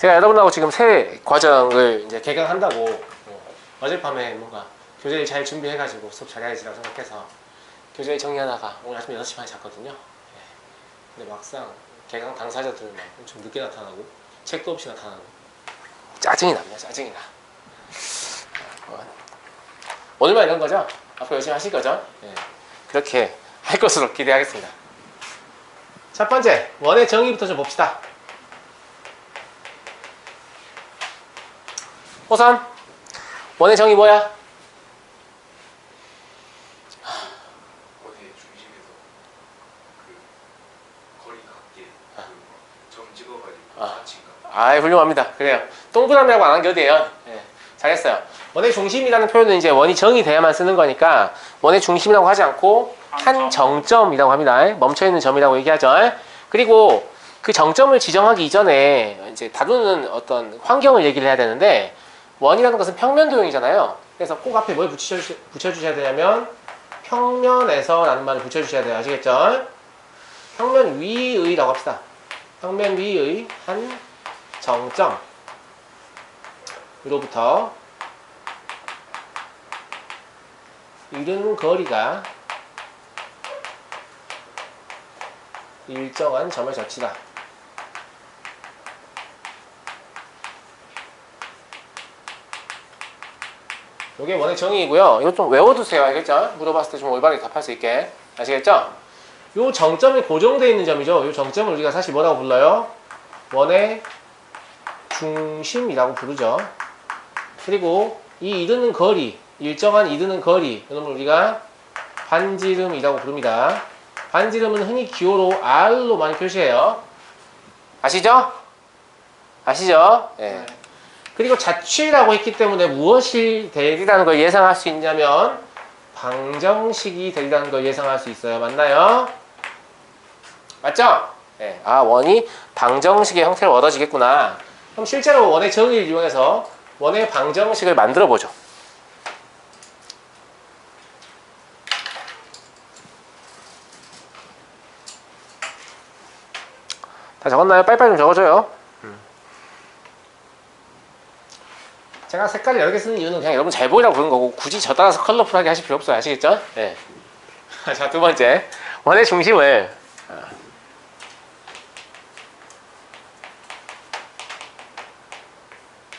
제가 여러분하고 지금 새 과정을 이제 개강한다고 어젯밤에 뭔가 교재를 잘 준비해가지고 수업 잘해야지라고 생각해서 교재 정리하다가 오늘 아침 6시 반에 잤거든요. 근데 막상 개강 당사자들만 엄청 늦게 나타나고 책도 없이 나타나고 짜증이 납니다. 짜증이 나. 오늘만 이런 거죠? 앞으로 열심히 하실 거죠? 그렇게 할 것으로 기대하겠습니다. 첫 번째, 원의 정의부터 좀 봅시다. 호선, 원의 정의 뭐야? 원의 중심에서 그 거리 갖게 점 찍어가지고 사칭가. 아이, 훌륭합니다. 그래요. 동그라미라고 안 한 게 어디예요? 잘했어요. 원의 중심이라는 표현은 이제 원이 정이 돼야만 쓰는 거니까 원의 중심이라고 하지 않고 한 정점이라고 합니다. 멈춰있는 점이라고 얘기하죠. 그리고 그 정점을 지정하기 이전에 이제 다루는 어떤 환경을 얘기를 해야 되는데 원이라는 것은 평면 도형이잖아요. 그래서 꼭 앞에 뭘 붙여주셔야 되냐면 평면에서 라는 말을 붙여주셔야 돼요. 아시겠죠? 평면 위의라고 합시다. 평면 위의 한 정점 으로부터 이른 거리가 일정한 점을 젖히다. 이게 원의 정의이고요. 이거 좀 외워두세요. 알겠죠? 물어봤을 때 좀 올바르게 답할 수 있게. 아시겠죠? 이 정점이 고정되어 있는 점이죠. 이 정점을 우리가 사실 뭐라고 불러요? 원의 중심이라고 부르죠. 그리고 이 이르는 거리, 일정한 이르는 거리, 이놈을 우리가 반지름이라고 부릅니다. 반지름은 흔히 기호로 R로 많이 표시해요. 아시죠? 아시죠? 네. 그리고 자취라고 했기 때문에 무엇이 되리라는 걸 예상할 수 있냐면 방정식이 되리라는 걸 예상할 수 있어요. 맞나요? 맞죠? 네. 아, 원이 방정식의 형태를 얻어지겠구나. 그럼 실제로 원의 정의를 이용해서 원의 방정식을 만들어 보죠. 다 적었나요? 빨리빨리 좀 적어줘요. 제가 색깔을 여러 개 쓰는 이유는 그냥 여러분 잘 보이라고 그런 거고 굳이 저 따라서 컬러풀하게 하실 필요 없어요. 아시겠죠? 네. 자, 두 번째, 원의 중심을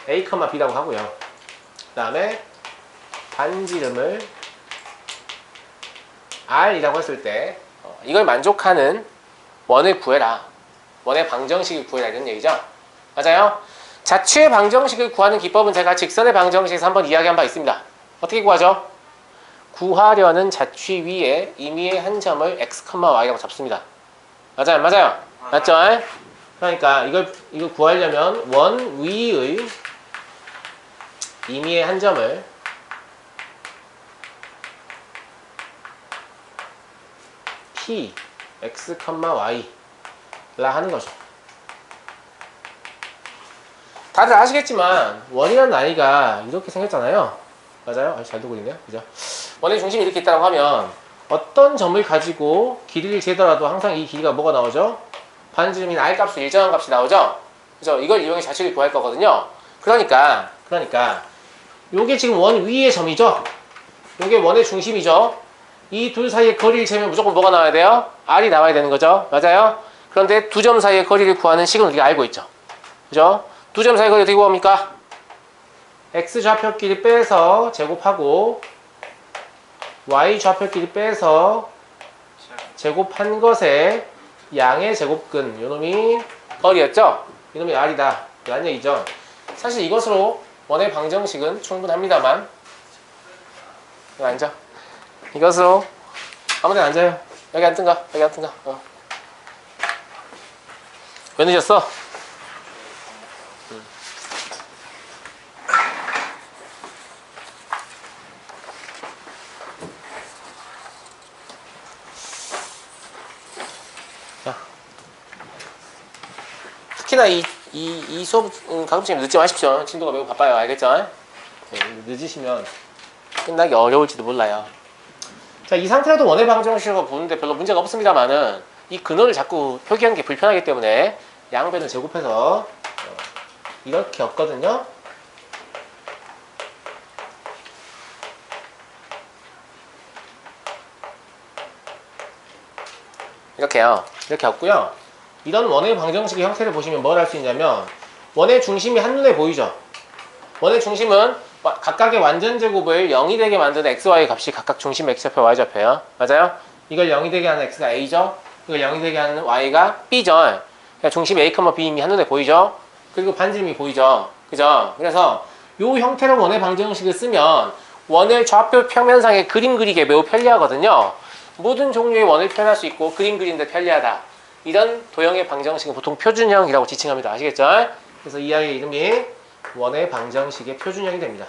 A, B라고 하고요. 그 다음에 반지름을 R이라고 했을 때 이걸 만족하는 원을 구해라. 원의 방정식을 구해라 이런 얘기죠. 맞아요? 자취의 방정식을 구하는 기법은 제가 직선의 방정식에서 한번 이야기한 바 있습니다. 어떻게 구하죠? 구하려는 자취 위에 임의의 한 점을 x, y라고 잡습니다. 맞아요? 맞아요? 맞죠? 그러니까 이걸 구하려면 원 위의 임의의 한 점을 p, x, y 라 하는 거죠. 다들 아시겠지만 원이라는 아이가 이렇게 생겼잖아요. 맞아요? 잘 두고 있네요. 그죠? 원의 중심이 이렇게 있다고 하면 어떤 점을 가지고 길이를 재더라도 항상 이 길이가 뭐가 나오죠? 반지름인 r 값이 일정한 값이 나오죠? 그죠? 이걸 이용해 자취를 구할 거거든요. 그러니까 요게 지금 원 위의 점이죠? 요게 원의 중심이죠? 이 둘 사이의 거리를 재면 무조건 뭐가 나와야 돼요? r이 나와야 되는 거죠? 맞아요? 그런데 두 점 사이의 거리를 구하는 식은 우리가 알고 있죠? 그죠? 두 점 사이 거리 어떻게 구합니까? x 좌표끼리 빼서 제곱하고 y 좌표끼리 빼서 제곱한 것에 양의 제곱근 요놈이 거리였죠? 이놈이 r이다 라는 얘기죠. 사실 이것으로 원의 방정식은 충분합니다만 여기 앉아. 이것으로 아무데나 앉아요. 여기 앉든가 여기 앉든가. 왜 늦었어? 특히나 이 수업은 가끔씩 늦지 마십시오. 친구가 매우 바빠요. 알겠죠? 네, 늦으시면 끝나기 어려울지도 몰라요. 자, 이 상태로도 원의 방정식으로 보는데 별로 문제가 없습니다만은 이 근원을 자꾸 표기하는 게 불편하기 때문에 양변을 제곱해서 이렇게 없거든요. 이렇게요. 이렇게 없고요. 이런 원의 방정식의 형태를 보시면 뭘 할 수 있냐면 원의 중심이 한눈에 보이죠. 원의 중심은 각각의 완전 제곱을 0이 되게 만드는 x, y 값이 각각 중심 x좌표, y좌표예요. 맞아요? 이걸 0이 되게 하는 x가 a죠. 이걸 0이 되게 하는 y가 b죠. 그러니까 중심 a, b 이미 한눈에 보이죠. 그리고 반지름이 보이죠. 그죠? 그래서 요 형태로 원의 방정식을 쓰면 원을 좌표 평면상에 그림 그리기에 매우 편리하거든요. 모든 종류의 원을 표현할 수 있고 그림 그리는데 편리하다. 이런 도형의 방정식은 보통 표준형이라고 지칭합니다. 아시겠죠? 그래서 이 아이의 이름이 원의 방정식의 표준형이 됩니다.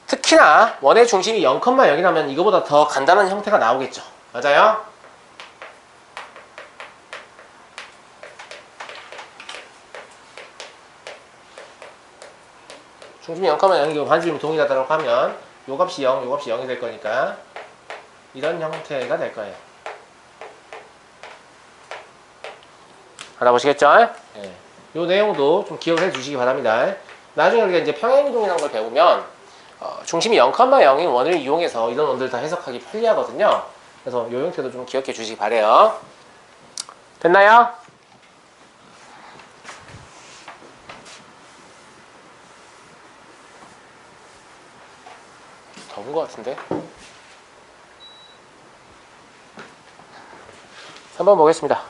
특히나 원의 중심이 0,0이라면 이거보다 더 간단한 형태가 나오겠죠. 맞아요? 중심이 0,0이고 반지름이 동일하다고 하면 요 값이 0, 요 값이 0이 될 거니까 이런 형태가 될 거예요. 알아보시겠죠? 네. 요 내용도 좀 기억을 해 주시기 바랍니다. 나중에 우리가 이제 평행이동이라는 걸 배우면 중심이 0,0인 원을 이용해서 이런 원들을 다 해석하기 편리하거든요. 그래서 요 형태도 좀 기억해 주시기 바래요. 됐나요? 더운 것 같은데? 3번 보겠습니다.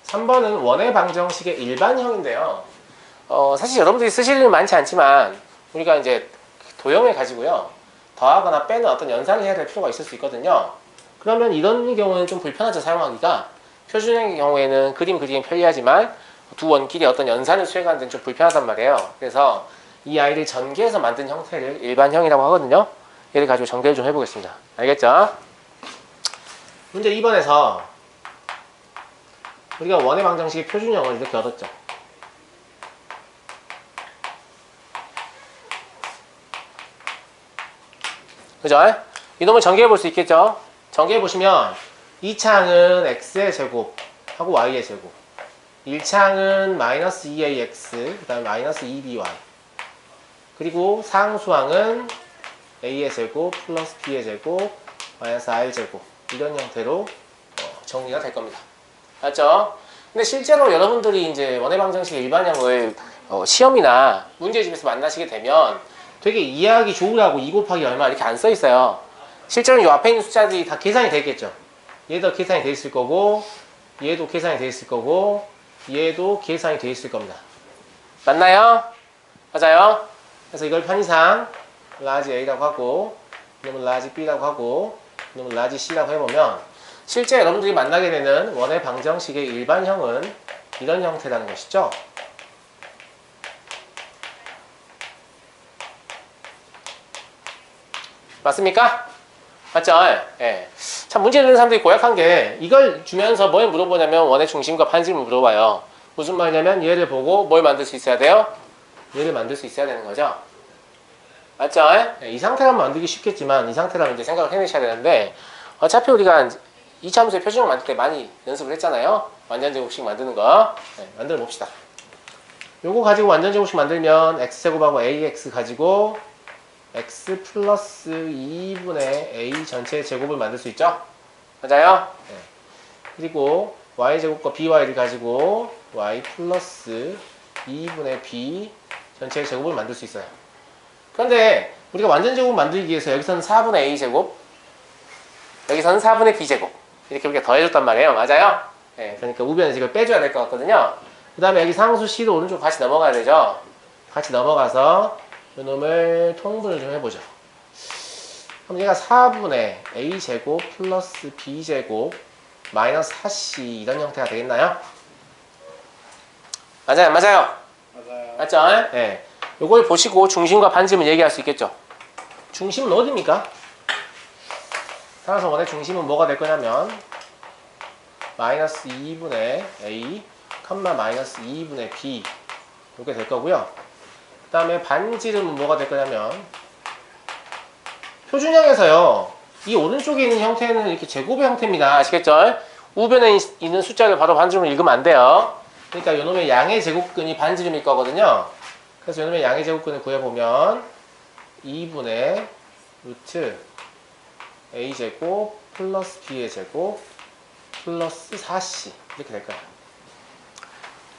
삼 번은 원의 방정식의 일반형인데요. 사실 여러분들이 쓰실 일은 많지 않지만 우리가 이제 도형을 가지고요. 더하거나 빼는 어떤 연산을 해야 될 필요가 있을 수 있거든요. 그러면 이런 경우는 좀 불편하죠, 사용하기가. 표준형의 경우에는 그림 그리기는 편리하지만 두 원끼리 어떤 연산을 수행하는 데는 좀 불편하단 말이에요. 그래서 이 아이를 전개해서 만든 형태를 일반형이라고 하거든요. 얘를 가지고 전개를 좀 해보겠습니다. 알겠죠? 문제 2번에서 우리가 원의 방정식의 표준형을 이렇게 얻었죠. 그죠? 이놈을 전개해 볼 수 있겠죠? 전개해 보시면 2창은 x의 제곱 하고 y의 제곱, 1창은 마이너스 2ax 그 다음에 마이너스 2by, 그리고 상수항은 a의 제곱 플러스 b의 제곱 마이너스 r 제곱, 이런 형태로 정리가 될 겁니다. 맞죠? 근데 실제로 여러분들이 이제 원의 방정식의 일반형을 시험이나 문제집에서 만나시게 되면 되게 이해하기 좋으라고 2 곱하기 얼마 이렇게 안 써 있어요. 실제로 이 앞에 있는 숫자들이 다 계산이 되겠죠. 얘도 계산이 돼 있을 거고, 얘도 계산이 돼 있을 거고, 얘도 계산이 돼 있을 겁니다. 맞나요? 맞아요? 그래서 이걸 편의상 라지 A라고 하고, 이놈은 라지 B라고 하고, 이놈은 라지 C라고 해보면 실제 여러분들이 만나게 되는 원의 방정식의 일반형은 이런 형태라는 것이죠. 맞습니까? 맞죠? 예. 참 문제 내는 사람들이 고약한 게 이걸 주면서 뭘 물어보냐면 원의 중심과 반지름을 물어봐요. 무슨 말이냐면 얘를 보고 뭘 만들 수 있어야 돼요? 얘를 만들 수 있어야 되는 거죠. 맞죠? 예. 이 상태라면 만들기 쉽겠지만 이 상태라면 이제 생각을 해내셔야 되는데 어차피 우리가 이차함수의 표준형 만들 때 많이 연습을 했잖아요. 완전제곱식 만드는 거. 네, 만들어 봅시다. 요거 가지고 완전제곱식 만들면 x제곱하고 ax 가지고 x 플러스 2분의 a 전체 제곱을 만들 수 있죠? 맞아요? 네. 그리고 y제곱과 by를 가지고 y 플러스 2분의 b 전체 제곱을 만들 수 있어요. 그런데 우리가 완전제곱 만들기 위해서 여기서는 4분의 a제곱, 여기서는 4분의 b제곱 이렇게 우리가 더해줬단 말이에요. 맞아요? 네, 그러니까 우변에서 이걸 빼줘야 될 것 같거든요. 그 다음에 여기 상수 c도 오른쪽 같이 넘어가야 되죠. 같이 넘어가서 이놈을 통분을 좀 해보죠. 그럼 얘가 4분의 a제곱 플러스 b제곱 마이너스 4c 이런 형태가 되겠나요? 맞아요? 맞아요? 맞아요. 맞죠? 네. 요걸 보시고 중심과 반지름을 얘기할 수 있겠죠. 중심은 어디입니까? 따라서 원의 중심은 뭐가 될 거냐면 마이너스 2분의 A, 마이너스 2분의 B 이렇게 될 거고요. 그 다음에 반지름은 뭐가 될 거냐면 표준형에서요. 이 오른쪽에 있는 형태는 이렇게 제곱의 형태입니다. 아시겠죠? 우변에 있는 숫자를 바로 반지름으로 읽으면 안 돼요. 그러니까 요놈의 양의 제곱근이 반지름일 거거든요. 그래서 요놈의 양의 제곱근을 구해보면 2분의 루트 A제곱 플러스 B의 제곱 플러스 4C 이렇게 될 거예요.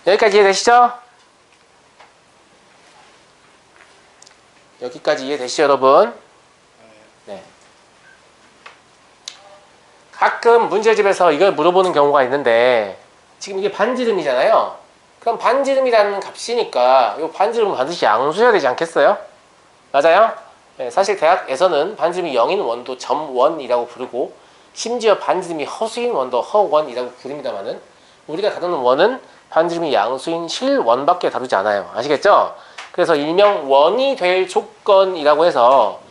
여기까지 이해되시죠? 여기까지 이해되시죠, 여러분? 네. 가끔 문제집에서 이걸 물어보는 경우가 있는데 지금 이게 반지름이잖아요. 그럼 반지름이라는 값이니까 이 반지름은 반드시 양수여야 되지 않겠어요? 맞아요? 네, 사실 대학에서는 반지름이 0인 원도 점원이라고 부르고 심지어 반지름이 허수인 원도 허원이라고 부릅니다만은 우리가 다루는 원은 반지름이 양수인 실원밖에 다루지 않아요. 아시겠죠? 그래서 일명 원이 될 조건이라고 해서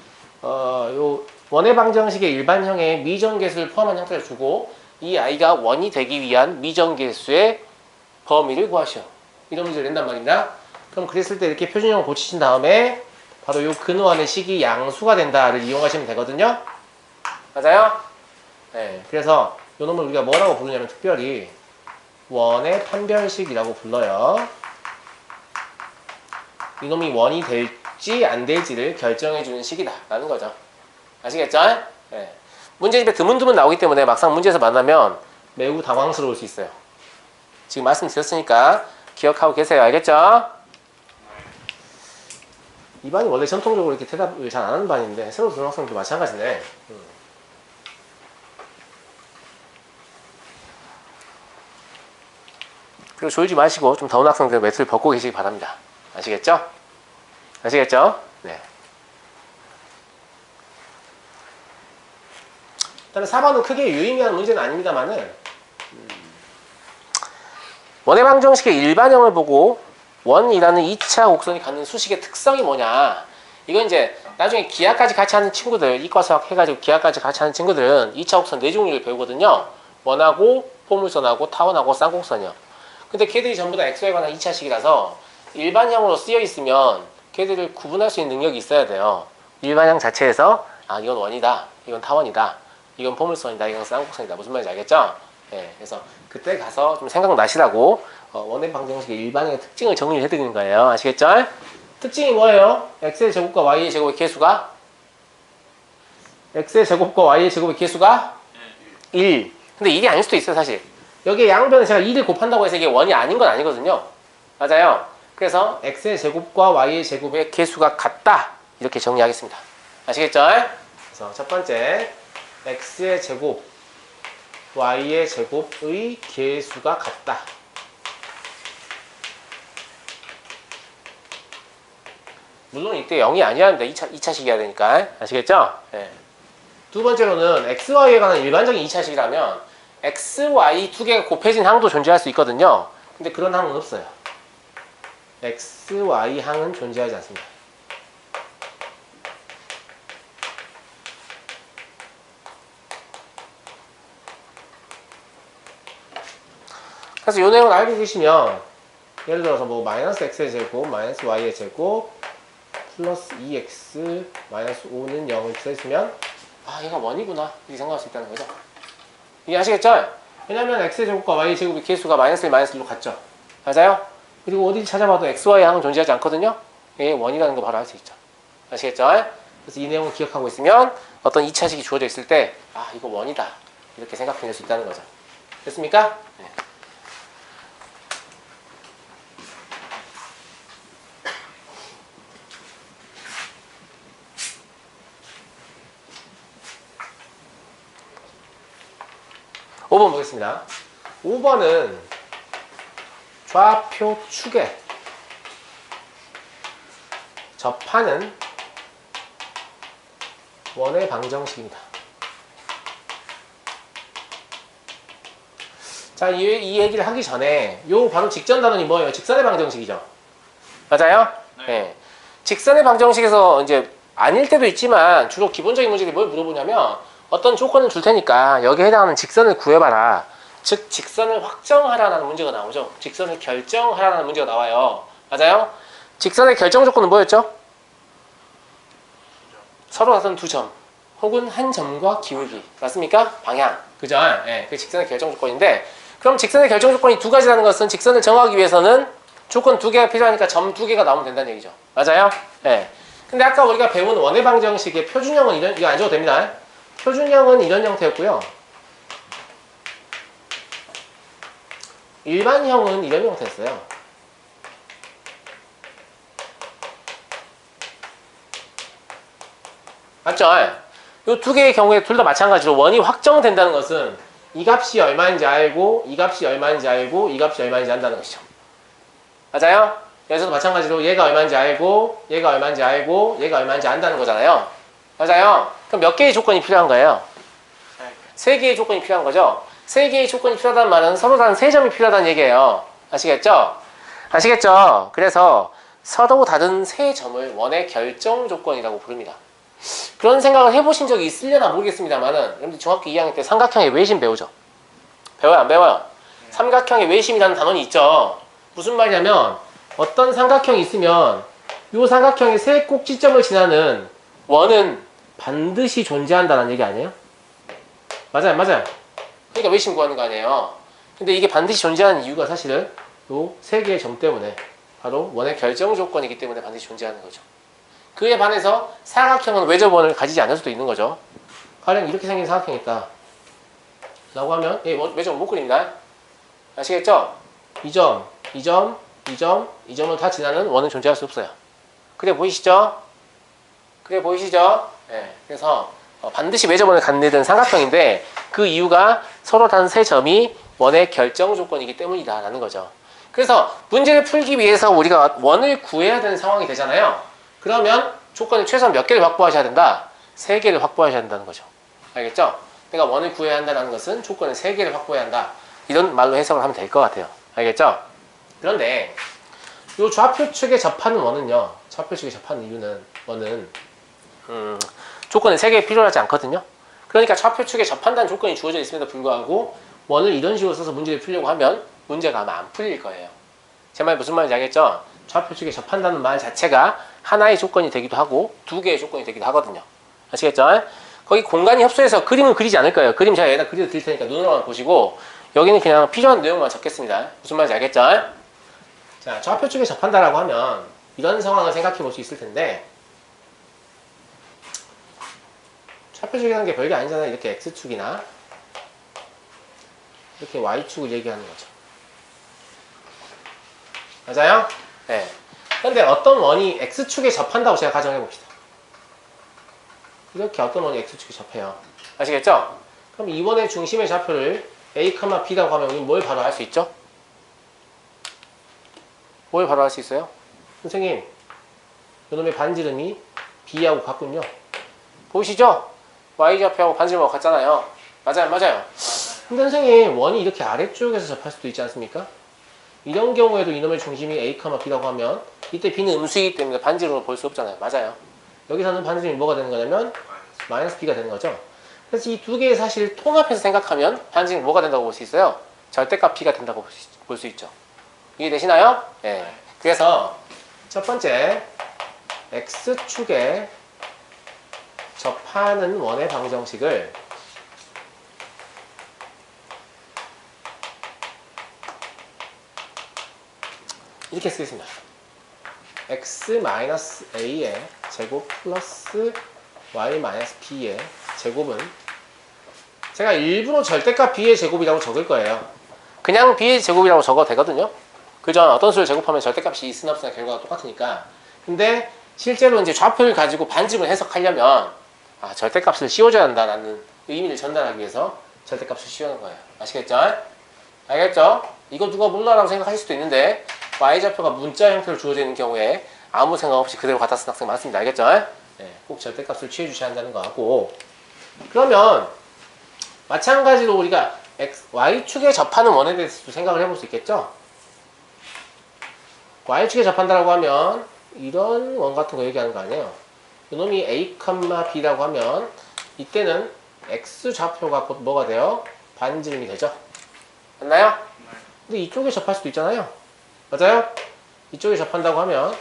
요 원의 방정식의 일반형의 미정계수를 포함한 형태를 주고 이 아이가 원이 되기 위한 미정계수의 범위를 구하시오. 이런 문제를 낸단 말입니다. 그럼 그랬을 때 이렇게 표준형을 고치신 다음에 바로 요 근원의 식이 양수가 된다를 이용하시면 되거든요. 맞아요? 네. 그래서 요 놈을 우리가 뭐라고 부르냐면 특별히 원의 판별식이라고 불러요. 이놈이 원이 될지 안 될지를 결정해주는 식이다 라는 거죠. 아시겠죠? 네. 문제집에 드문드문 나오기 때문에 막상 문제에서 만나면 매우 당황스러울 수 있어요. 지금 말씀드렸으니까 기억하고 계세요. 알겠죠? 이 반이 원래 전통적으로 이렇게 대답을 잘 안 하는 반인데 새로 들어온 학생도 마찬가지네. 그리고 졸지 마시고 좀 더운 학생들 매트를 벗고 계시기 바랍니다. 아시겠죠? 아시겠죠? 네. 그다음에 4번은 크게 유의미한 문제는 아닙니다만은 원의 방정식의 일반형을 보고 원이라는 2차 곡선이 갖는 수식의 특성이 뭐냐, 이건 이제 나중에 기하까지 같이 하는 친구들, 이과수학 해가지고 기하까지 같이 하는 친구들은 2차 곡선 4종류를 배우거든요. 원하고 포물선하고 타원하고 쌍곡선이요. 근데 걔들이 전부 다 x에 관한 2차식이라서 일반형으로 쓰여 있으면 걔들을 구분할 수 있는 능력이 있어야 돼요. 일반형 자체에서 아 이건 원이다, 이건 타원이다, 이건 포물선이다, 이건 쌍곡선이다. 무슨 말인지 알겠죠? 네, 그래서 그때 가서 좀 생각나시라고 원의 방정식의 일반형의 특징을 정리를 해드리는 거예요. 아시겠죠? 특징이 뭐예요? x의 제곱과 y의 제곱의 개수가 x의 제곱과 y의 제곱의 개수가 1. 근데 1이 아닐 수도 있어요. 사실 여기에 양변에 제가 2를 곱한다고 해서 이게 원이 아닌 건 아니거든요. 맞아요. 그래서 x의 제곱과 y의 제곱의 개수가 같다 이렇게 정리하겠습니다. 아시겠죠? 그래서 첫 번째 x의 제곱 y의 제곱의 개수가 같다. 물론 이때 0이 아니야 합니다. 2차식이어야 되니까. 아시겠죠? 네. 두 번째로는 xy에 관한 일반적인 2차식이라면 x, y 두 개가 곱해진 항도 존재할 수 있거든요. 근데 그런 항은 없어요. x, y 항은 존재하지 않습니다. 그래서 이 내용을 알고 계시면 예를 들어서 뭐 마이너스 x의 제곱, 마이너스 y의 제곱, 플러스 2x, 마이너스 5는 0을 써있으면 아 얘가 원이구나 이렇게 생각할 수 있다는 거죠. 이해하시겠죠? 왜냐면 x의 제곱과 y의 제곱의 개수가 마이너스 1, 마이너스 1로 같죠. 맞아요? 그리고 어디 찾아봐도 x, y 항은 존재하지 않거든요. 이게 원이라는 거 바로 알 수 있죠. 아시겠죠? 그래서 이 내용을 기억하고 있으면 어떤 2차식이 주어져 있을 때 아 이거 원이다 이렇게 생각해낼 수 있다는 거죠. 됐습니까? 네. (5번) 보겠습니다. 5번은 좌표 축에 접하는 원의 방정식입니다. 자, 이 얘기를 하기 전에 요 바로 직전 단원이 뭐예요? 직선의 방정식이죠. 맞아요? 네. 직선의 방정식에서 이제 아닐 때도 있지만 주로 기본적인 문제들이 뭘 물어보냐면 어떤 조건을 줄 테니까 여기에 해당하는 직선을 구해봐라 즉 직선을 확정하라는 문제가 나오죠. 직선을 결정하라는 문제가 나와요. 맞아요? 직선의 결정 조건은 뭐였죠? 서로 같은 두 점 혹은 한 점과 기울기. 맞습니까? 방향. 그죠? 예, 그 직선의 결정 조건인데, 그럼 직선의 결정 조건이 두 가지라는 것은 직선을 정하기 위해서는 조건 두 개가 필요하니까 점 두 개가 나오면 된다는 얘기죠. 맞아요? 예. 근데 아까 우리가 배운 원의 방정식의 표준형은 이런, 이거 안 줘도 됩니다. 표준형은 이런 형태였고요. 일반형은 이런 형태였어요. 맞죠? 이 두 개의 경우에 둘 다 마찬가지로 원이 확정된다는 것은 이 값이 얼마인지 알고, 이 값이 얼마인지 알고, 이 값이 얼마인지 안다는 것이죠. 맞아요? 여기서도 마찬가지로 얘가 얼마인지 알고, 얘가 얼마인지 알고, 얘가 얼마인지 안다는 거잖아요. 맞아요? 그럼 몇 개의 조건이 필요한 거예요? 세 개의 조건이 필요한 거죠. 세 개의 조건이 필요하다는 말은 서로 다른 세 점이 필요하다는 얘기예요. 아시겠죠? 아시겠죠? 그래서 서로 다른 세 점을 원의 결정 조건이라고 부릅니다. 그런 생각을 해보신 적이 있으려나 모르겠습니다만은, 여러분들 중학교 2학년 때 삼각형의 외심 배우죠? 배워요? 안 배워요? 삼각형의 외심이라는 단원이 있죠. 무슨 말이냐면 어떤 삼각형이 있으면 이 삼각형의 세 꼭지점을 지나는 원은 반드시 존재한다는 얘기 아니에요? 맞아요, 맞아요. 그러니까 외심 구하는 거 아니에요. 근데 이게 반드시 존재하는 이유가 사실은 이 세 개의 점 때문에, 바로 원의 결정 조건이기 때문에 반드시 존재하는 거죠. 그에 반해서 사각형은 외접원을 가지지 않을 수도 있는 거죠. 가령 이렇게 생긴 사각형이 있다 라고 하면 외접원 못 그립니다. 아시겠죠? 이 점, 이 점, 이 점, 이 점을 다 지나는 원은 존재할 수 없어요. 그래 보이시죠? 그래 보이시죠? 네. 그래서 반드시 외접원을 갖는 데는 삼각형인데, 그 이유가 서로 다른 세 점이 원의 결정 조건이기 때문이다 라는 거죠. 그래서 문제를 풀기 위해서 우리가 원을 구해야 되는 상황이 되잖아요. 그러면 조건이 최소한 몇 개를 확보하셔야 된다? 세 개를 확보하셔야 된다는 거죠. 알겠죠? 내가 원을 구해야 한다는 것은 조건을 세 개를 확보해야 한다. 이런 말로 해석을 하면 될 것 같아요. 알겠죠? 그런데 이 좌표축에 접하는 원은요. 좌표축에 접하는 이유는 원은 조건이 세 개 필요하지 않거든요. 그러니까 좌표축에 접한다는 조건이 주어져 있음에도 불구하고 원을 이런 식으로 써서 문제를 풀려고 하면 문제가 아마 안 풀릴 거예요. 제 말 무슨 말인지 알겠죠? 좌표축에 접한다는 말 자체가 하나의 조건이 되기도 하고 두 개의 조건이 되기도 하거든요. 아시겠죠? 거기 공간이 협소해서 그림은 그리지 않을 거예요. 그림 제가 여기다 그려 드릴 테니까 눈으로만 보시고, 여기는 그냥 필요한 내용만 적겠습니다. 무슨 말인지 알겠죠? 자, 좌표축에 접한다라고 하면 이런 상황을 생각해 볼 수 있을 텐데, 좌표축이라는 게 별게 아니잖아요. 이렇게 X축이나 이렇게 Y축을 얘기하는 거죠. 맞아요? 네. 근데 어떤 원이 X축에 접한다고 제가 가정해 봅시다. 이렇게 어떤 원이 X축에 접해요. 아시겠죠? 그럼 이 원의 중심의 좌표를 A, B라고 하면 우리는 뭘 바로 할 수 있죠? 뭘 바로 할 수 있어요? 선생님, 이놈의 반지름이 B하고 같군요. 보이시죠? Y좌표하고 반지름하고 같잖아요. 맞아요, 맞아요. 근데 선생님, 원이 이렇게 아래쪽에서 접할 수도 있지 않습니까? 이런 경우에도 이놈의 중심이 A, B라고 하면 이때 B는 음수이기 때문에 반지름으로 볼 수 없잖아요. 맞아요. 여기서는 반지름이 뭐가 되는 거냐면 마이너스 B가 되는 거죠. 그래서 이 두 개의 사실을 통합해서 생각하면 반지름이 뭐가 된다고 볼 수 있어요? 절대값 B가 된다고 볼 수 있죠. 이해되시나요? 네. 그래서 첫 번째 X축에 접하는 원의 방정식을 이렇게 쓰겠습니다. x-a의 제곱 플러스 y-b의 제곱은, 제가 일부러 절대값 b의 제곱이라고 적을 거예요. 그냥 b의 제곱이라고 적어도 되거든요. 그죠? 어떤 수를 제곱하면 절대값이 있으나 없으나 결과가 똑같으니까. 근데 실제로 이제 좌표를 가지고 반지름을 해석하려면 절대값을 씌워줘야 한다는 의미를 전달하기 위해서 절대값을 씌우는 거예요. 아시겠죠? 알겠죠? 이거 누가 몰라라고 생각하실 수도 있는데, y좌표가 문자 형태로 주어져 있는 경우에 아무 생각 없이 그대로 갖다 쓴 학생 많습니다. 알겠죠? 네, 꼭 절대값을 취해 주셔야 한다는 거 같고, 그러면 마찬가지로 우리가 y축에 접하는 원에 대해서도 생각을 해볼 수 있겠죠? y축에 접한다라고 하면 이런 원 같은 거 얘기하는 거 아니에요. 이놈이 A, B라고 하면 이때는 x좌표가 곧 뭐가 돼요? 반지름이 되죠? 맞나요? 근데 이쪽에 접할 수도 있잖아요. 맞아요? 이쪽에 접한다고 하면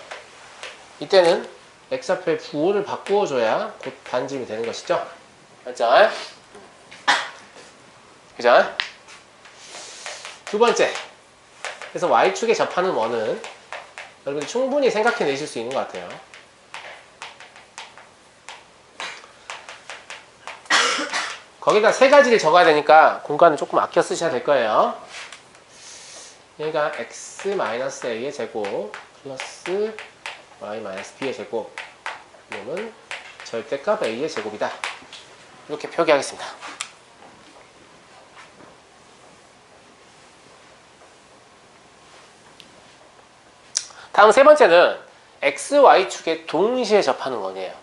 이때는 x좌표의 부호를 바꾸어줘야 곧 반지름이 되는 것이죠. 맞죠? 그죠? 두 번째. 그래서 y축에 접하는 원은 여러분들 충분히 생각해내실 수 있는 것 같아요. 거기다 세 가지를 적어야 되니까 공간을 조금 아껴 쓰셔야 될 거예요. 얘가 x-a의 제곱 플러스 y-b의 제곱 이놈은 절대값 a의 제곱이다. 이렇게 표기하겠습니다. 다음 세 번째는 x, y축에 동시에 접하는 원이에요.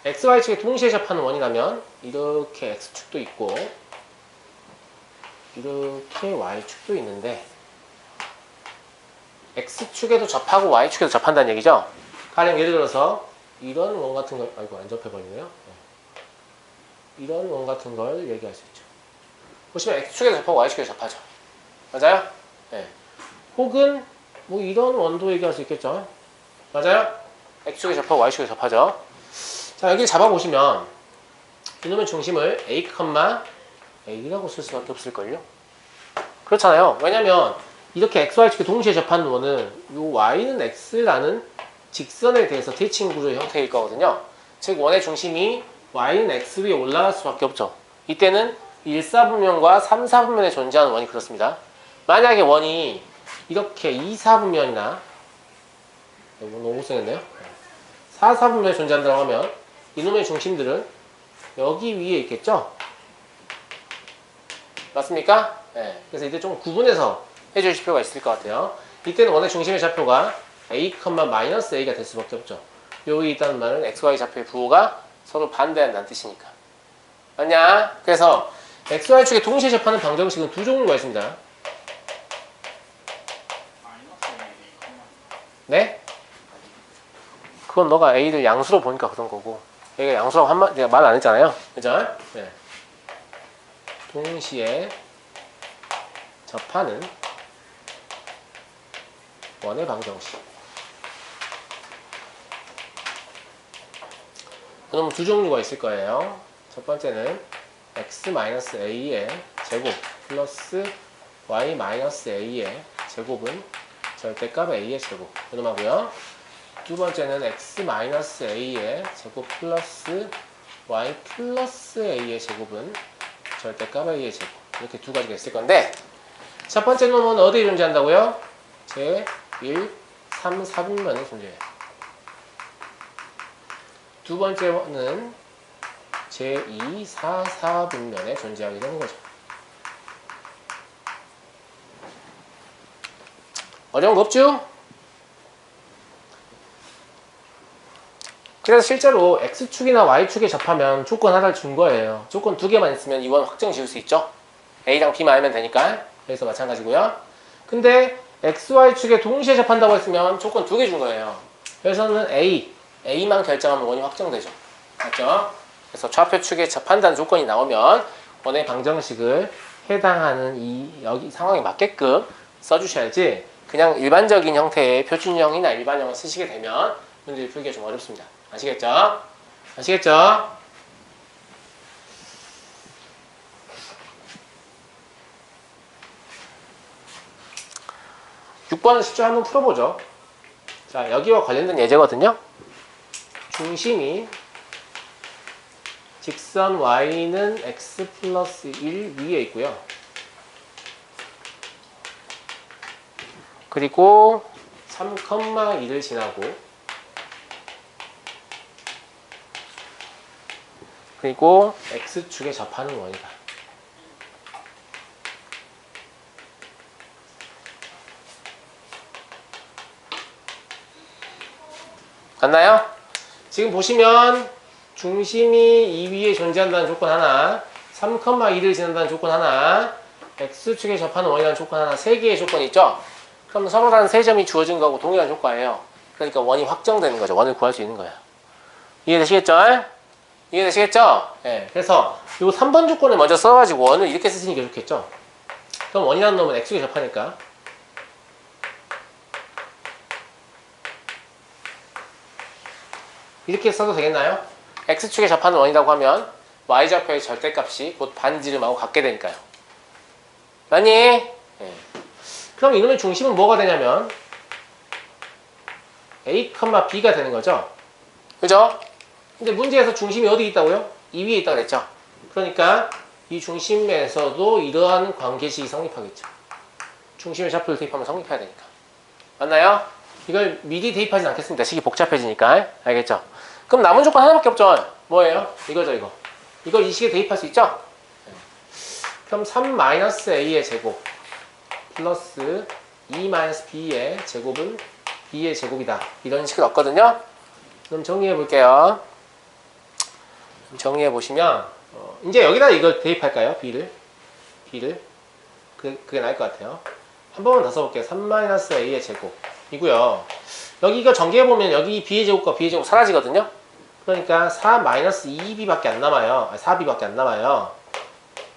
x, y축에 동시에 접하는 원이라면 이렇게 x축도 있고 이렇게 y축도 있는데 x축에도 접하고 y축에도 접한다는 얘기죠. 가령 예를 들어서 이런 원 같은 걸 아이고 안 접해버리네요. 이런 원 같은 걸 얘기할 수 있죠. 보시면 x축에도 접하고 y축에도 접하죠. 맞아요? 네. 혹은 뭐 이런 원도 얘기할 수 있겠죠. 맞아요? x축에 접하고 y축에 접하죠. 자, 여기를 잡아보시면 이놈의 중심을 a, a라고 쓸 수밖에 없을걸요. 그렇잖아요. 왜냐면 이렇게 x, y축에 동시에 접하는 원은 요 y는 x라는 직선에 대해서 대칭 구조의 형태일 거거든요. 즉 원의 중심이 y는 x 위에 올라갈 수밖에 없죠. 이때는 1사분면과 3사분면에 존재하는 원이 그렇습니다. 만약에 원이 이렇게 2사분면이나 너무 못생겼네요. 4사분면에 존재한다고 하면 이놈의 중심들은 여기 위에 있겠죠? 맞습니까? 네. 그래서 이때 좀 구분해서 해주실 필요가 있을 것 같아요. 이때는 원의 중심의 좌표가 a, a가 될 수밖에 없죠. 여기 있다는 말은 xy 좌표의 부호가 서로 반대한다는 뜻이니까. 맞냐? 그래서 xy축에 동시에 접하는 방정식은 두 종류가 있습니다. 네? 그건 너가 a를 양수로 보니까 그런 거고 얘가 양수라고 내가 말 안 했잖아요. 그죠? 네. 동시에 접하는 원의 방정식. 그럼 두 종류가 있을 거예요. 첫 번째는 x-a의 제곱 플러스 y-a의 제곱은 절대값 a의 제곱. 그놈하고요. 두 번째는 x-a의 제곱 플러스 y 플러스 a의 제곱은 절대값 a의 제곱. 이렇게 두 가지가 있을 건데 첫 번째 놈은 어디에 존재한다고요? 제 1, 3, 4분면에 존재해요. 두 번째는 제 2, 4, 4분면에 존재하게 되는 거죠. 어려운 거 없죠? 그래서 실제로 X축이나 Y축에 접하면 조건 하나를 준 거예요. 조건 두 개만 있으면 이 원 확정 지을 수 있죠. A랑 B만 알면 되니까. 그래서 마찬가지고요. 근데 X, Y축에 동시에 접한다고 했으면 조건 두 개 준 거예요. 그래서는 A만 결정하면 원이 확정되죠. 맞죠? 그래서 좌표축에 접한다는 조건이 나오면 원의 방정식을 해당하는 여기 상황에 맞게끔 써주셔야지 그냥 일반적인 형태의 표준형이나 일반형을 쓰시게 되면 문제를 풀기가 좀 어렵습니다. 아시겠죠? 아시겠죠? (6번은) 실제 한번 풀어보죠. 자, 여기와 관련된 예제거든요. 중심이 직선 y는 x 플러스 1 위에 있고요. 그리고 3,2를 지나고 그리고 x축에 접하는 원이다. 맞나요? 지금 보시면 중심이 이 위에 존재한다는 조건 하나, 3,2를 지난다는 조건 하나, x축에 접하는 원이라는 조건 하나, 세 개의 조건이 있죠? 그럼 서로라는 세 점이 주어진 거하고 동일한 효과예요. 그러니까 원이 확정되는 거죠. 원을 구할 수 있는 거예요. 이해되시겠죠? 이해되시겠죠? 네. 그래서 이 3번 조건을 먼저 써가지고 원을 이렇게 쓰시는 게 좋겠죠? 그럼 원이라는 놈은 x축에 접하니까 이렇게 써도 되겠나요? x축에 접하는 원이라고 하면 y좌표의 절대값이 곧 반지름하고 같게 되니까요. 맞니? 네. 그럼 이놈의 중심은 뭐가 되냐면 a, b가 되는 거죠. 그죠? 근데 문제에서 중심이 어디 있다고요? 이 위에 있다고 그랬죠. 그러니까 이 중심에서도 이러한 관계식이 성립하겠죠. 중심의 좌표를 대입하면 성립해야 되니까. 맞나요? 이걸 미리 대입하진 않겠습니다. 식이 복잡해지니까. 알겠죠? 그럼 남은 조건 하나밖에 없죠. 뭐예요? 이거죠, 이거. 이걸 이 식에 대입할 수 있죠? 그럼 3-a의 제곱 플러스 2-b의 제곱은 b의 제곱이다. 이런 식을 얻거든요. 그럼 정리해 볼게요. 정리해 보시면 이제 여기다 이걸 대입할까요? b를 그게 나을 것 같아요. 한 번만 더 써볼게요. 3-a의 제곱 이고요. 여기 이거 전개해 보면 여기 b의 제곱과 b의 제곱 사라지거든요. 그러니까 4-2b밖에 안 남아요. 4b밖에 안 남아요.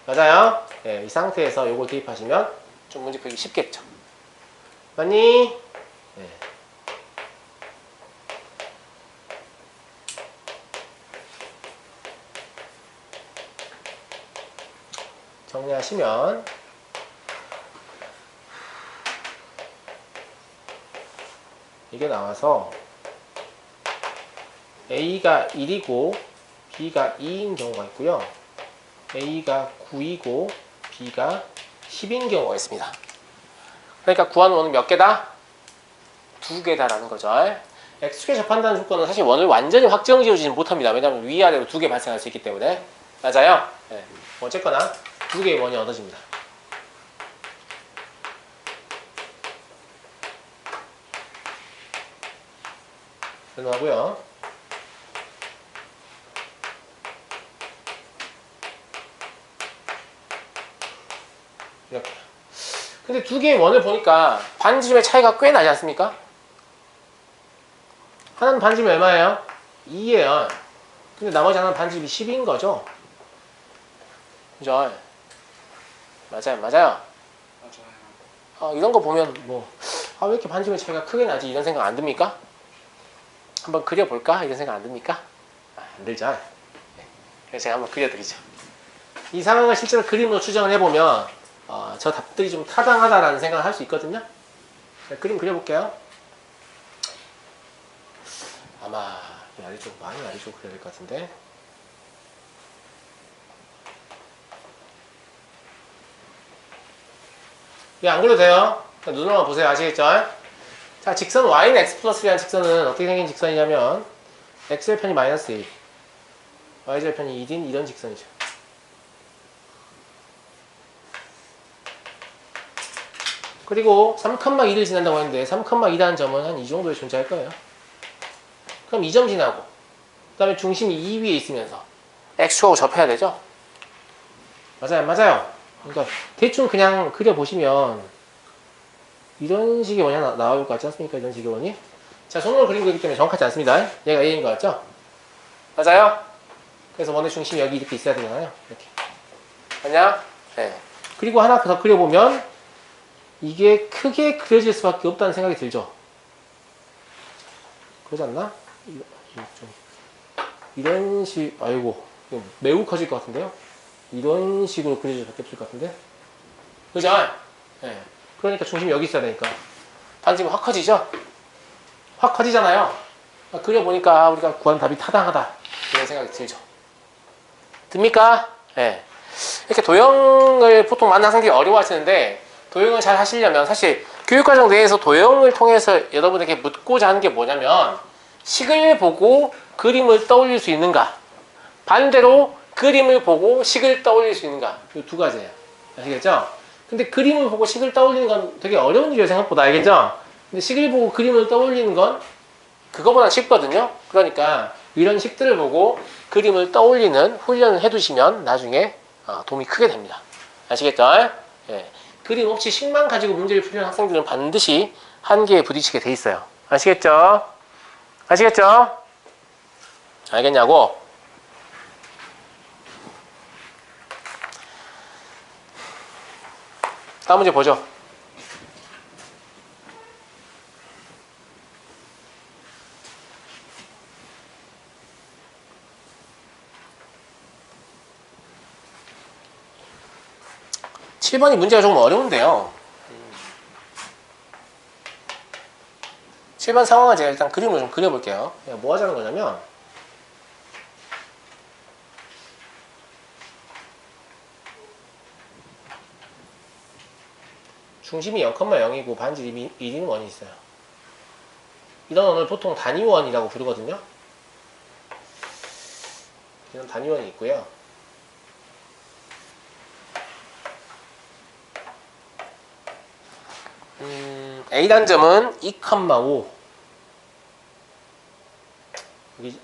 맞아요? 네, 이 상태에서 이걸 대입하시면 좀 문제 풀기 쉽겠죠. 맞니? 네. 정리하시면 이게 나와서 A가 1이고 B가 2인 경우가 있고요. A가 9이고 B가 10인 경우가 있습니다. 그러니까 구하는 원은 몇 개다? 2개다라는 거죠. X축에 접한다는 조건은 사실 원을 완전히 확정 지어주지는 못합니다. 왜냐하면 위아래로 2개 발생할 수 있기 때문에. 맞아요? 네. 어쨌거나 2개의 원이 얻어집니다. 끝나고요. 이렇게. 근데 2개의 원을 보니까 반지름의 차이가 꽤 나지 않습니까? 하나는 반지름이 얼마예요? 2예요. 근데 나머지 하나는 반지름이 10인 거죠. 그죠? 맞아요. 이런 거 보면 왜 이렇게 반지름의 차이가 크게 나지? 이런 생각 안 듭니까? 한번 그려볼까? 이런 생각 안 듭니까? 안 들죠? 네. 그래서 제가 한번 그려드리죠. 이 상황을 실제로 그림으로 추정을 해보면 저 답들이 좀 타당하다라는 생각을 할 수 있거든요. 그림 그려볼게요. 아마 아래쪽 많이 아래쪽 그려야 될 것 같은데. 안 그려도 돼요. 눈으로만 보세요. 아시겠죠? 자, 직선 y는 x 플러스 1이라는 직선은 어떻게 생긴 직선이냐면 x절편이 마이너스 1, y절편이 1인 이런 직선이죠. 그리고 3,2를 지난다고 했는데 3,2라는 점은 한 이 정도에 존재할 거예요. 그럼 2점 지나고 그 다음에 중심이 2 위에 있으면서 x축하고 접해야 되죠? 맞아요. 그러니까 대충 그냥 그려보시면 이런 식의 원이 나올 것 같지 않습니까? 이런 식의 원이. 자, 손으로 그린 거기 때문에 정확하지 않습니다. 얘가 A인 것 같죠? 맞아요? 그래서 원의 중심이 여기 이렇게 있어야 되잖아요. 이렇게. 맞냐? 네. 그리고 하나 더 그려보면 이게 크게 그려질 수밖에 없다는 생각이 들죠? 그러지 않나? 이런 식, 아이고, 이거 매우 커질 것 같은데요? 이런 식으로 그려질 수밖에 없을 것 같은데? 그죠? 네. 그러니까 중심이 여기 있어야 되니까. 반지름이 확 커지죠? 확 커지잖아요. 그려보니까 우리가 구한 답이 타당하다. 이런 생각이 들죠. 듭니까? 네. 이렇게 도형을 보통 많은 학생들이 어려워하시는데 도형을 잘 하시려면 사실 교육과정 내에서 도형을 통해서 여러분에게 묻고자 하는 게 뭐냐면 식을 보고 그림을 떠올릴 수 있는가, 반대로 그림을 보고 식을 떠올릴 수 있는가, 이 두 가지예요. 아시겠죠? 근데 그림을 보고 식을 떠올리는 건 되게 어려운 일이에요, 생각보다. 알겠죠? 근데 식을 보고 그림을 떠올리는 건 그거보다 쉽거든요. 그러니까 이런 식들을 보고 그림을 떠올리는 훈련을 해두시면 나중에 도움이 크게 됩니다. 아시겠죠? 예. 그림 없이 식만 가지고 문제를 풀리는 학생들은 반드시 한계에 부딪히게 돼 있어요. 아시겠죠? 아시겠죠? 알겠냐고? 다음 문제 보죠. 칠 번이 문제가 조금 어려운데요. 7번 상황을 제가 일단 그림을 좀 그려볼게요. 뭐 하자는 거냐면 중심이 0,0이고 반지름이 1인 원이 있어요. 이런 원을 보통 단위원이라고 부르거든요. 이런 단위원이 있고요. A단점은 2,5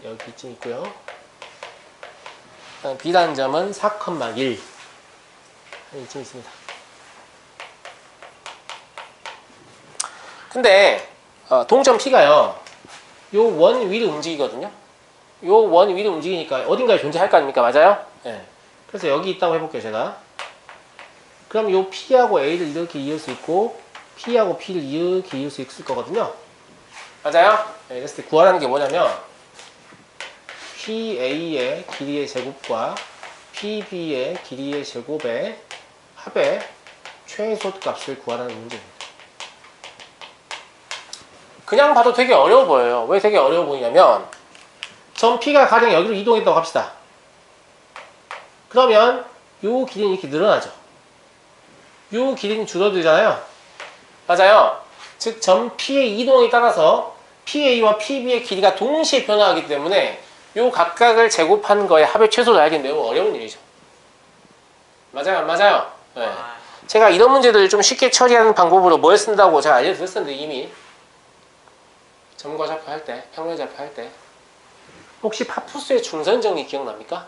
여기쯤 있고요. B단점은 4,1 이쯤 있습니다. 근데 동점 P가요 요 원 위로 움직이거든요. 요 원 위로 움직이니까 어딘가에 존재할 거 아닙니까? 맞아요? 네. 그래서 여기 있다고 해볼게요 제가. 그럼 요 P하고 A를 이렇게 이을 수 있고 P하고 P를 이렇게 이을 수 있을 거거든요. 맞아요? 네, 그랬을 때 구하라는 게 뭐냐면 PA의 길이의 제곱과 PB의 길이의 제곱의 합의 최소 값을 구하라는 문제입니다. 그냥 봐도 되게 어려워 보여요. 왜 되게 어려워 보이냐면 점 P가 가령 여기로 이동했다고 합시다. 그러면 요 길이는 이렇게 늘어나죠. 요 길이는 줄어들잖아요. 맞아요. 즉 점 P의 이동에 따라서 PA와 PB의 길이가 동시에 변화하기 때문에 요 각각을 제곱한 거의 합의 최소를 알기 매우 어려운 일이죠. 맞아요? 안 맞아요? 네. 제가 이런 문제들을 좀 쉽게 처리하는 방법으로 뭘 쓴다고 제가 알려드렸었는데 이미 점과 좌표 할 때, 평면 좌표 할 때 혹시 파푸스의 중선정리 기억납니까?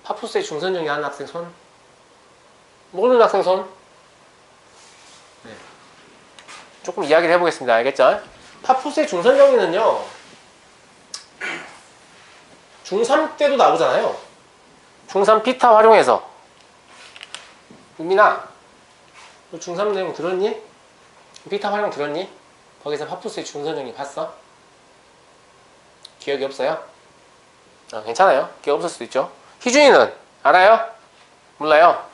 파푸스의 중선정리 하는 학생 손? 모르는 학생 손? 네. 조금 이야기를 해보겠습니다. 알겠죠? 파푸스의 중선정리는요 중3 때도 나오잖아요. 중3 피타 활용해서 윤민아 중3 내용 들었니? 피타 활용 들었니? 거기서 파푸스의 중선정리 봤어? 기억이 없어요? 괜찮아요. 기억 없을 수도 있죠. 희준이는 알아요? 몰라요?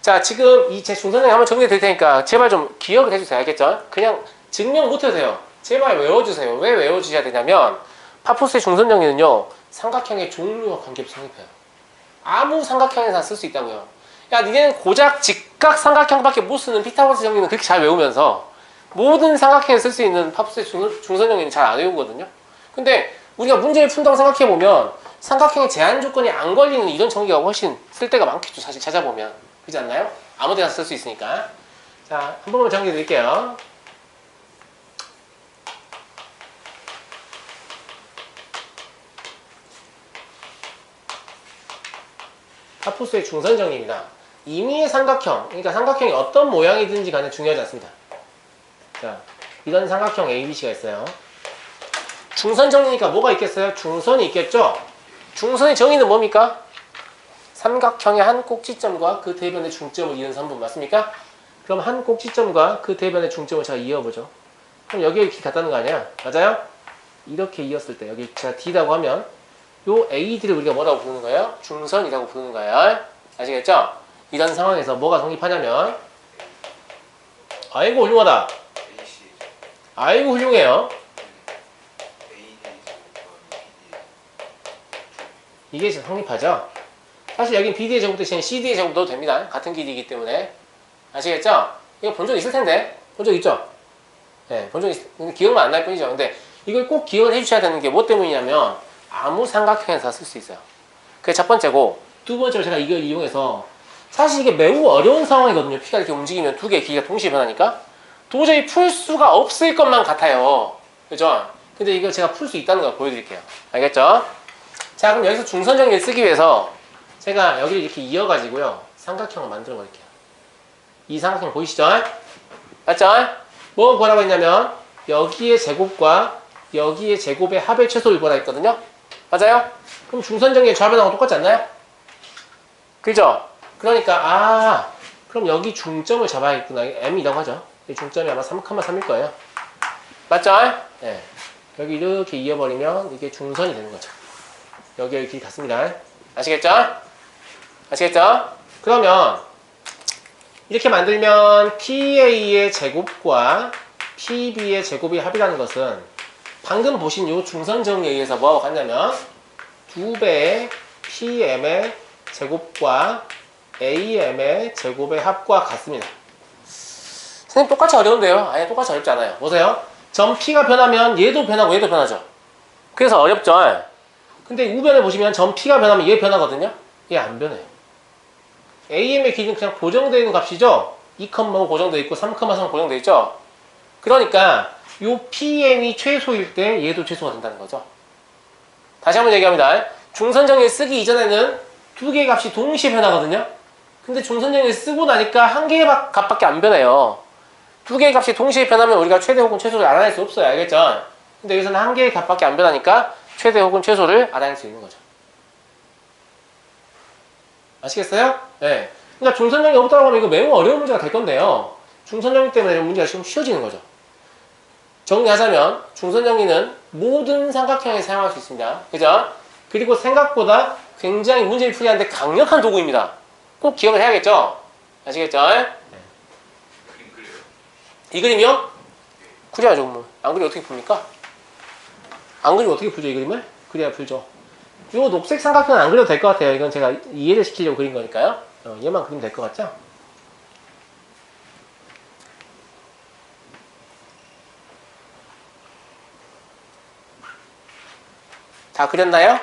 자, 지금 이 제 중선정리 한번 정리해 드릴 테니까 제발 좀 기억을 해주세요. 알겠죠? 그냥 증명 못 해도 돼요. 제발 외워주세요. 왜 외워주셔야 되냐면 파푸스의 중선정리는요 삼각형의 종류와 관계없이 성립해요. 아무 삼각형에서 쓸 수 있다고요. 야, 니네는 고작 직각 삼각형밖에 못 쓰는 피타고라스 정리는 그렇게 잘 외우면서 모든 삼각형에 쓸 수 있는 파푸스의 중선정리는 잘 안 외우거든요. 근데 우리가 문제를 푼다고 생각해보면 삼각형의 제한 조건이 안 걸리는 이런 정리가 훨씬 쓸 데가 많겠죠. 사실 찾아보면. 그렇지 않나요? 아무 데나 쓸 수 있으니까. 자, 한 번만 정리해 드릴게요. 파푸스의 중선정리입니다. 임의의 삼각형, 그러니까 삼각형이 어떤 모양이든지 간에 중요하지 않습니다. 자, 이런 삼각형 ABC가 있어요. 중선 정리니까 뭐가 있겠어요? 중선이 있겠죠? 중선의 정의는 뭡니까? 삼각형의 한 꼭지점과 그 대변의 중점을 이은 선분 맞습니까? 그럼 한 꼭지점과 그 대변의 중점을 제가 이어보죠. 그럼 여기에 이렇게 같다는 거 아니야? 맞아요? 이렇게 이었을 때 여기 제가 D라고 하면 요 AD를 우리가 뭐라고 부르는 거예요? 중선이라고 부르는 거예요. 아시겠죠? 이런 상황에서 뭐가 성립하냐면 아이고 훌륭하다. 아이고 훌륭해요. 이게 성립하죠. 사실 여긴 BD의 제곱 대신 CD의 제곱 넣어도 됩니다. 같은 길이이기 때문에. 아시겠죠? 이거 본 적 있을 텐데. 본 적 있죠? 네, 본 적 기억만 안 날 뿐이죠. 근데 이걸 꼭 기억을 해주셔야 되는 게 뭐 때문이냐면 아무 삼각형에서 쓸 수 있어요. 그게 첫 번째고, 두 번째로 제가 이걸 이용해서 사실 이게 매우 어려운 상황이거든요. P가 이렇게 움직이면 두 개의 길이가 동시에 변하니까 도저히 풀 수가 없을 것만 같아요. 그죠? 근데 이걸 제가 풀 수 있다는 걸 보여드릴게요. 알겠죠? 자, 그럼 여기서 중선정리를 쓰기 위해서 제가 여기를 이렇게 이어가지고요 삼각형을 만들어 볼게요. 이 삼각형 보이시죠? 맞죠? 뭐 구하라고 했냐면 여기의 제곱과 여기의 제곱의 합의 최소를 구하라 했거든요. 맞아요? 그럼 중선정리의 좌변하고 똑같지 않나요? 그죠? 그러니까 그럼 여기 중점을 잡아야겠구나. m이라고 하죠. 이 중점이 아마 3,3일 거예요. 맞죠? 네. 여기 이렇게 이어버리면 이게 중선이 되는 거죠. 여기 길이 같습니다. 아시겠죠? 아시겠죠? 그러면 이렇게 만들면 PA의 제곱과 PB의 제곱이 합이라는 것은 방금 보신 이 중선 정리에 의해서 뭐하고 같냐면 2배의 PM의 제곱과 AM의 제곱의 합과 같습니다. 선생님 똑같이 어려운데요? 아예 똑같이 어렵지 않아요. 보세요. 점 P가 변하면 얘도 변하고 얘도 변하죠. 그래서 어렵죠. 근데 우변을 보시면 점 P가 변하면 얘 변하거든요. 얘 안 변해요. AM의 길이는 그냥 고정되어 있는 값이죠. 2,5 고정되어 있고 3,3 고정되어 있죠. 그러니까 요 PM이 최소일 때 얘도 최소가 된다는 거죠. 다시 한번 얘기합니다. 중선정리 쓰기 이전에는 두 개의 값이 동시에 변하거든요. 근데 중선정리 쓰고 나니까 한 개의 값밖에 안 변해요. 두 개의 값이 동시에 변하면 우리가 최대 혹은 최소를 알아낼 수 없어요. 알겠죠? 근데 여기서는 한 개의 값밖에 안 변하니까 최대 혹은 최소를 알아낼 수 있는 거죠. 아시겠어요? 네. 그러니까 중선정리 없다고 하면 이거 매우 어려운 문제가 될 건데요. 중선정리 때문에 이런 문제가 지금 쉬워지는 거죠. 정리하자면 중선정리는 모든 삼각형에 사용할 수 있습니다. 그죠? 그리고 생각보다 굉장히 문제를 풀이하는데 강력한 도구입니다. 꼭 기억을 해야겠죠? 아시겠죠? 그림 그려요. 이 그림이요? 그려야죠. 뭐. 안 그리면 어떻게 풉니까? 안 그리면 어떻게 풀죠? 이 그림을? 그려야 풀죠. 이 녹색 삼각형은 안 그려도 될 것 같아요. 이건 제가 이해를 시키려고 그린 거니까요. 얘만 그리면 될 것 같죠? 다 그렸나요?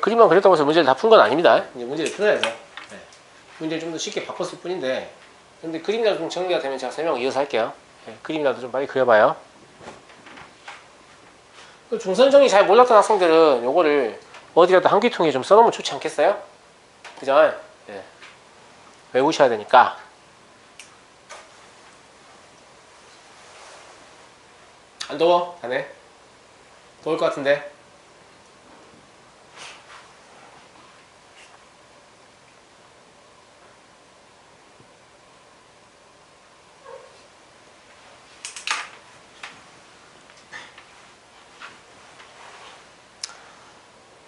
그림만 그렸다고 해서 문제를 다 푼 건 아닙니다. 이제 문제를 풀어야죠. 네. 문제를 좀 더 쉽게 바꿨을 뿐인데, 근데 그림이라도 좀 정리가 되면 제가 설명을 이어서 할게요. 네. 그림이라도 좀 빨리 그려봐요. 중선정리 잘 몰랐던 학생들은 요거를 어디라도 한귀통에 좀 써놓으면 좋지 않겠어요? 그죠? 네. 외우셔야 되니까. 안 더워? 안 해? 더울 것 같은데?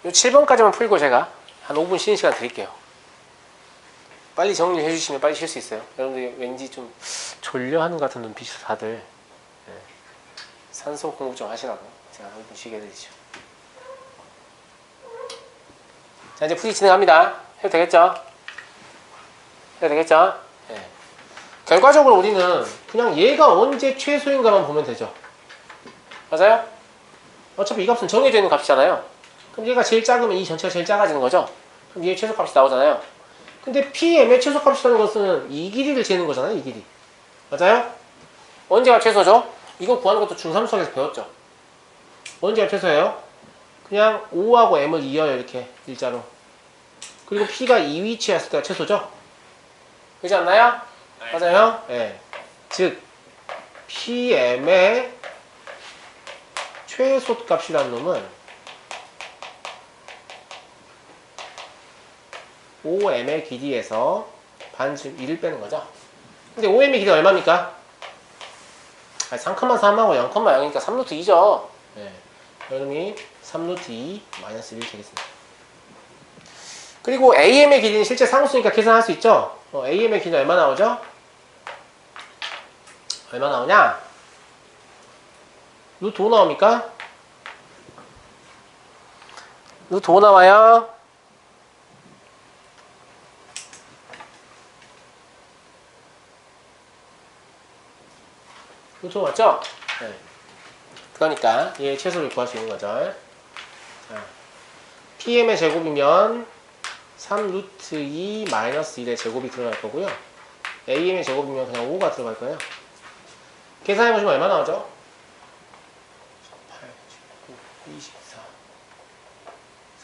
요 7번까지만 풀고 제가 한 5분 쉬는 시간 드릴게요. 빨리 정리해 주시면 빨리 쉴 수 있어요. 여러분들 왠지 좀 졸려하는 것 같은 눈빛이 다들. 네. 산소 공급 좀 하시라고 제가 5분 쉬게 해드리죠. 자, 이제 풀이 진행합니다. 해도 되겠죠? 해도 되겠죠? 네. 결과적으로 우리는 그냥 얘가 언제 최소인가만 보면 되죠. 맞아요? 어차피 이 값은 정해져 있는 값이잖아요. 그럼 얘가 제일 작으면 이 전체가 제일 작아지는 거죠. 그럼 얘의 최소값이 나오잖아요. 근데 PM의 최소값이라는 것은 이 길이를 재는 거잖아요. 이 길이. 맞아요? 언제가 최소죠? 이거 구하는 것도 중3 수학에서 배웠죠. 언제가 최소예요? 그냥 O하고 M을 이어요. 이렇게 일자로. 그리고 P가 이 위치에 있을 때가 최소죠. 그렇지 않나요? 네. 맞아요? 네. 즉 PM의 최소값이라는 놈은 OM의 길이에서 반즉 1을 빼는 거죠. 근데 OM의 길이 얼마입니까? 3,3하고 0,0이니까 3루트 2죠. 네. 여름이 3루트 2 마이너스 1 되겠습니다. 그리고 AM의 길이는 실제 상수니까 계산할 수 있죠. AM의 길이 얼마 나오죠? 얼마 나오냐? 루트 5 나옵니까? 루트 5 나와요. 루트 5 맞죠? 네. 그러니까 얘의 최소를 구할 수 있는 거죠. 자, PM의 제곱이면 3 루트 2 마이너스 1의 제곱이 들어갈 거고요. am의 제곱이면 그냥 5가 들어갈 거예요. 계산해보시면 얼마 나오죠? 8, 19, 24,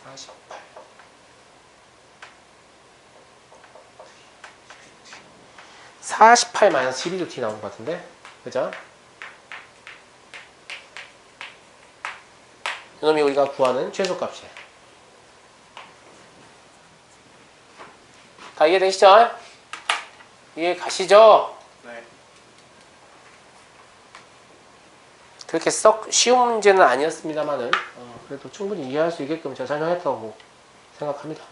48. 48 마이너스 12루트 나오는 것 같은데? 그죠? 이놈이 우리가 구하는 최소값이에요. 다 이해되시죠? 이해 가시죠? 네. 그렇게 썩 쉬운 문제는 아니었습니다만은 그래도 충분히 이해할 수 있게끔 제가 설명했다고 생각합니다.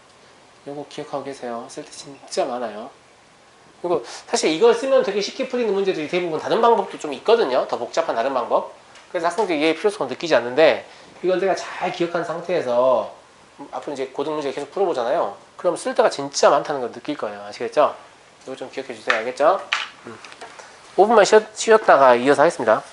이거 기억하고 계세요. 쓸 때 진짜 많아요. 그리고 사실 이걸 쓰면 되게 쉽게 풀리는 문제들이 대부분 다른 방법도 좀 있거든요. 더 복잡한 다른 방법. 그래서 학생들이 이해의 필요성을 느끼지 않는데 이걸 내가 잘 기억한 상태에서 앞으로 이제 고등 문제 계속 풀어보잖아요. 그럼 쓸 때가 진짜 많다는 걸 느낄 거예요. 아시겠죠? 이거 좀 기억해 주세요. 알겠죠? 5분만 쉬었다가 이어서 하겠습니다.